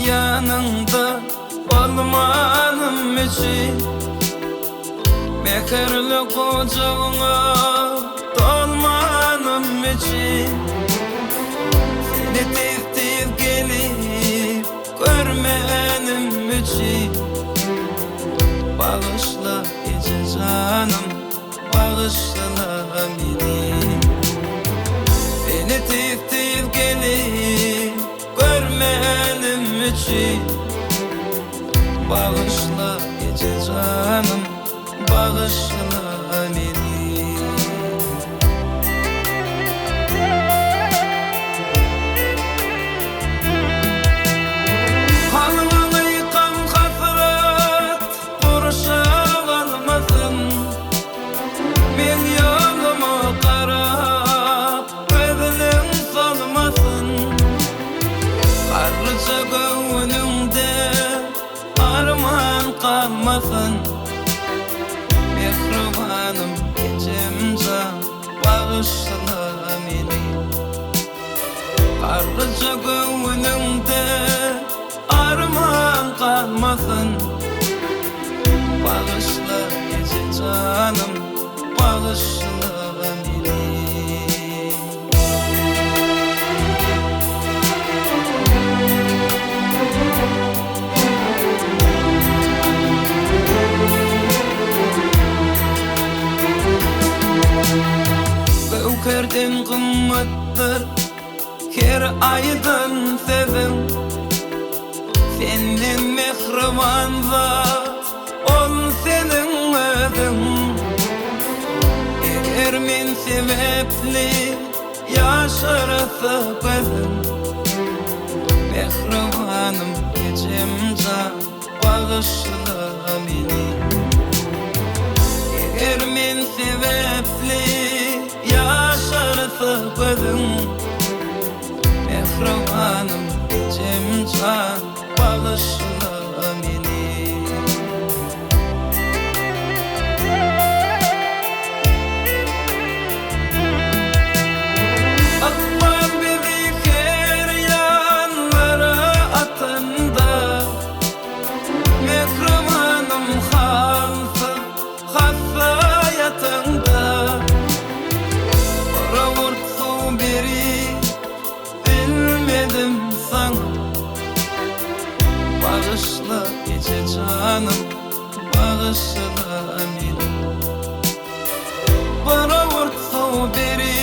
yanında olmanım için, mekerli kucağına dolmanım için, seni tez gelip görmenim için. Bağışla gece canım, bağışla beni. Seni tez gelip görmenim için. Bağışla gece canım, bağışla beni. Kalmasın mehribanım gecemce, bağışla beni. Karlıca gönlümde arman kalmasın, bağışla gece canım, bağışla beni. Gökerdin kımmettir her aydan sevim, senin mehriban zat ol senin özün. Eğer men sebepli yaşarsa gözüm, mehribanım gecemce, bağışla beni. Eğer men sebepli yaşarsa gözüm, mehribanım gecemce, bağışla beni. Akbal bizi her yanlara atında, mehribanım hassa yatında. Bilmedim sana, bağışla gece canım, bağışla beni. Bana vurdu biri,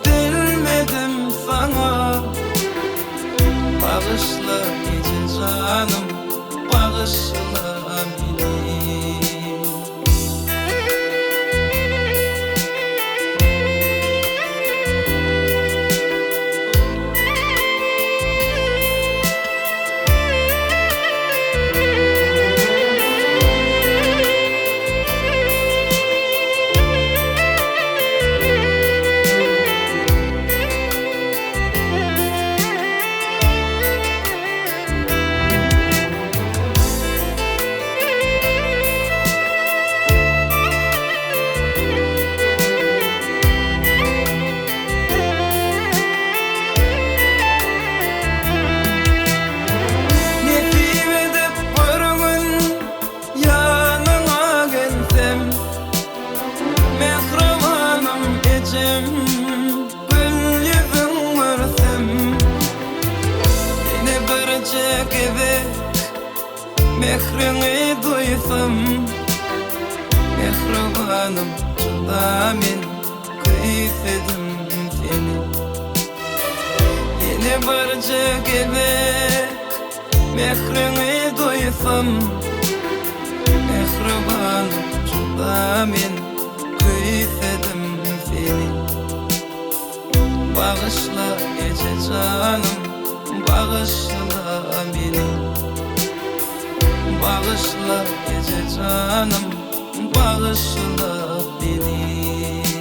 bilmedim sana, bağışla gece canım, bağışla beni. Gül yüzün görsem, yine bir gibi mehrini duysam, mehribanım şurada men kıysedim seni. Yine bir gibi mehrini duysam, mehribanım şurada men kıysedim seni. Bağışla gece canım, bağışla beni. Bağışla gece canım, bağışla beni.